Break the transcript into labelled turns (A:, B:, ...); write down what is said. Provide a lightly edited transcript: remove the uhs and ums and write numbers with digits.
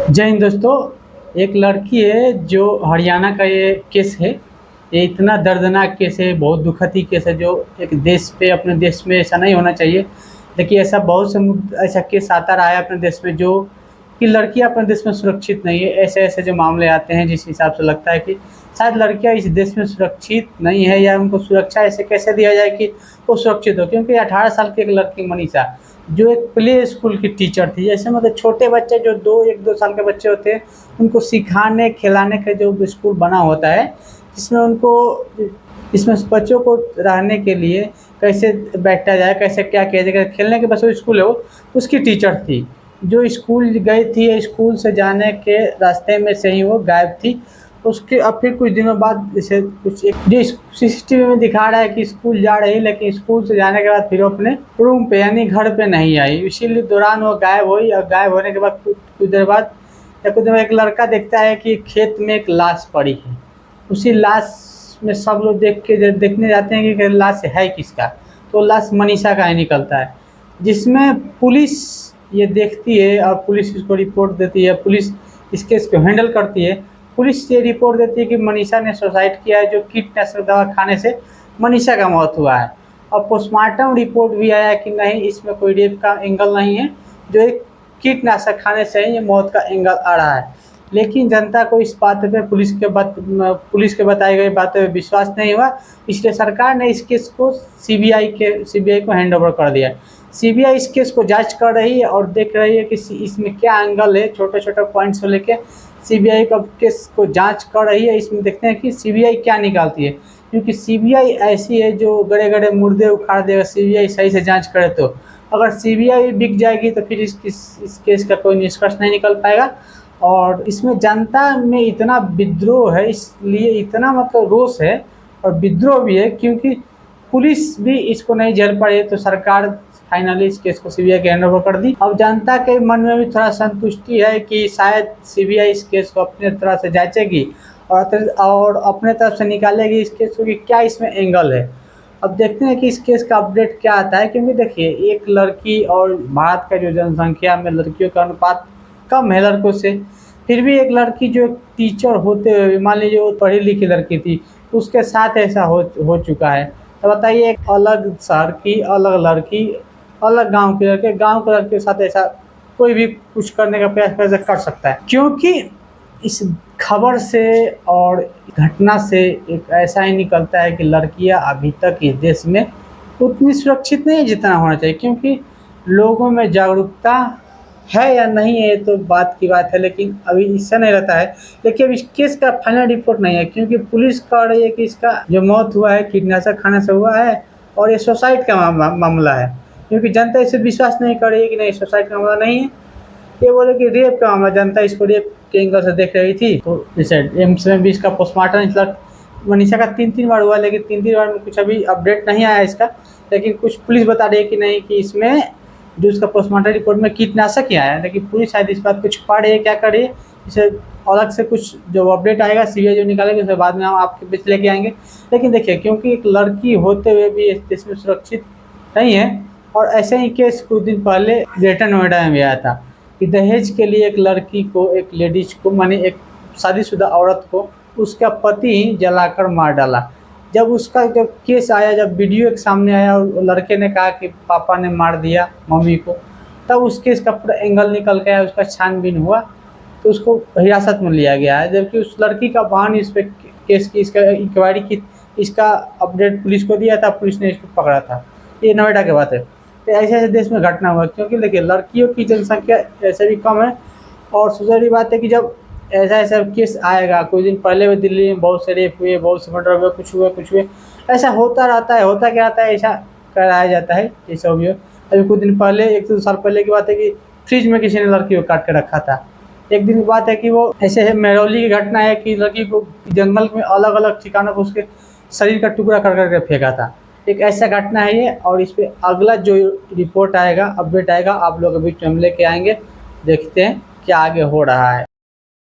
A: जय हिंद दोस्तों। एक लड़की है जो हरियाणा का ये केस है। ये इतना दर्दनाक केस है, बहुत दुखद ही केस है जो एक देश पे, अपने देश में ऐसा नहीं होना चाहिए। लेकिन ऐसा बहुत से ऐसा केस आता रहा है अपने देश में जो कि लड़कियां अपने देश में सुरक्षित नहीं है। ऐसे ऐसे जो मामले आते हैं जिस हिसाब से लगता है कि शायद लड़कियां इस देश में सुरक्षित नहीं है, या उनको सुरक्षा ऐसे कैसे दिया जाए कि वो सुरक्षित हो। क्योंकि 18 साल की एक लड़की मनीषा, जो एक प्ले स्कूल की टीचर थी, जैसे मतलब छोटे बच्चे जो 1-2 साल के बच्चे होते हैं, उनको सिखाने खिलाने का जो स्कूल बना होता है, जिसमें उनको इसमें बच्चों को रहने के लिए कैसे बैठा जाए, कैसे क्या किया जाए, खेलने के बस वो स्कूल है, वो उसकी टीचर थी जो स्कूल गई थी। स्कूल से जाने के रास्ते में से ही वो गायब थी। उसके अब फिर कुछ दिनों बाद जैसे कुछ एक जो सीसीटीवी में दिखा रहा है कि स्कूल जा रही, लेकिन स्कूल से जाने के बाद फिर वो अपने रूम पे यानी घर पे नहीं आई। इसीलिए दौरान वो गायब हुई, और गायब होने के बाद कुछ देर बाद या कुछ देर बाद एक लड़का देखता है कि खेत में एक लाश पड़ी है। उसी लाश में सब लोग देखने जाते हैं कि लाश है किसका, तो लाश मनीषा का ही निकलता है। जिसमें पुलिस ये देखती है और पुलिस इसको रिपोर्ट देती है। पुलिस इस केस को हैंडल करती है। पुलिस ये रिपोर्ट देती है कि मनीषा ने सुसाइड किया है, जो कीटनाशक दवा खाने से मनीषा का मौत हुआ है। और पोस्टमार्टम रिपोर्ट भी आया कि नहीं, इसमें कोई रेप का एंगल नहीं है, जो एक कीटनाशक खाने से ही ये मौत का एंगल आ रहा है। लेकिन जनता को इस बात पे पुलिस के बताई गई बातों पर विश्वास नहीं हुआ, इसलिए सरकार ने इस केस को सीबीआई को हैंड ओवर कर दिया। सीबीआई इस केस को जांच कर रही है और देख रही है कि इसमें क्या एंगल है। छोटे छोटे पॉइंट्स को लेके सीबीआई का केस को जांच कर रही है। इसमें देखते हैं कि सीबीआई क्या निकालती है, क्योंकि सीबीआई ऐसी है जो गड़े गड़े मुर्दे उखाड़ देगा। सीबीआई सही से जांच करे तो अगर सीबीआई बिक जाएगी तो फिर इस केस का कोई निष्कर्ष नहीं निकल पाएगा। और इसमें जनता में इतना विद्रोह है, इसलिए इतना मतलब रोष है और विद्रोह भी है, क्योंकि पुलिस भी इसको नहीं झेल पा रही है, तो सरकार फाइनली इस केस को सीबीआई के हैंड ओवर कर दी। अब जनता के मन में भी थोड़ा संतुष्टि है कि शायद सीबीआई इस केस को अपने तरह से जांचेगी और अपने तरफ से निकालेगी इस केस को कि क्या इसमें एंगल है। अब देखते हैं कि इस केस का अपडेट क्या आता है। क्योंकि देखिए, एक लड़की और भारत का जो जनसंख्या में लड़कियों का अनुपात कम है लड़कों से, फिर भी एक लड़की जो टीचर होते हुए, मान लीजिए वो पढ़ी लिखी लड़की थी, तो उसके साथ ऐसा हो चुका है। तो बताइए, एक अलग शहर की अलग लड़की, अलग गांव के लड़के के साथ ऐसा कोई भी कुछ करने का प्रयास कैसे कर सकता है। क्योंकि इस खबर से और घटना से एक ऐसा ही निकलता है कि लड़कियां अभी तक इस देश में उतनी सुरक्षित नहीं है जितना होना चाहिए। क्योंकि लोगों में जागरूकता है या नहीं है तो बात की बात है, लेकिन अभी इससे नहीं रहता है। लेकिन अब इस केस का फाइनल रिपोर्ट नहीं है, क्योंकि पुलिस कह रही है कि इसका जो मौत हुआ है कीटनाशक खाने से हुआ है और ये सुसाइड का मामला है। क्योंकि जनता इसे विश्वास नहीं कर रही है कि नहीं, सुसाइड का मामला नहीं है। ये बोले कि रेप का मामला, जनता इसको रेप के एंगल से देख रही थी। तो जैसे एम्स में भी इसका पोस्टमार्टम मनीषा का 3 बार हुआ, लेकिन 3 बार में कुछ अभी अपडेट नहीं आया इसका। लेकिन कुछ पुलिस बता रही है कि नहीं, कि इसमें जो उसका पोस्टमार्टम रिपोर्ट में कीटनाशक ही आया है। लेकिन पुलिस शायद इस बात को छुपा रही है, क्या कर रही है, इसे अलग से कुछ जो अपडेट आएगा सीबीआई जो निकालेगी उसके बाद में हम आपके बीच लेके आएंगे। लेकिन देखिए, क्योंकि एक लड़की होते हुए भी इस देश में सुरक्षित नहीं है। और ऐसे ही केस कुछ दिन पहले ग्रेटर नोएडा में भी आया था कि दहेज के लिए एक लड़की को, एक लेडीज को, माने एक शादीशुदा औरत को उसका पति ही जलाकर मार डाला। जब उसका जब केस आया, जब वीडियो एक सामने आया और लड़के ने कहा कि पापा ने मार दिया मम्मी को, तब उस केस का पूरा एंगल निकल गया, उसका छानबीन हुआ तो उसको हिरासत में लिया गया है। जबकि उस लड़की का बहन इस पर केस की, इसका इंक्वायरी की, इसका अपडेट पुलिस को दिया था, पुलिस ने इसको पकड़ा था। ये नोएडा की बात है। तो ऐसे ऐसे देश में घटना हुआ, क्योंकि देखिए लड़कियों की जनसंख्या ऐसे भी कम है। और दूसरी बात है कि जब ऐसा ऐसा केस आएगा, कुछ दिन पहले भी दिल्ली में बहुत से रेप हुए, बहुत से मर्डर हुए, कुछ हुए, ऐसा होता रहता है। होता क्या रहता है, ऐसा कराया जाता है ये सब भी। अभी कुछ दिन पहले, 1-2 साल पहले की बात है कि फ्रिज में किसी ने लड़की को काट के रखा था। एक दिन की बात है कि वो ऐसे महरौली की घटना है कि लड़की को जंगल में अलग अलग ठिकानों पर उसके शरीर का टुकड़ा कर करके फेंका था। एक ऐसा घटना है ये। और इस पर अगला जो रिपोर्ट आएगा, अपडेट आएगा, आप लोग के बीच में हम लेके आएंगे। देखते हैं क्या आगे हो रहा है।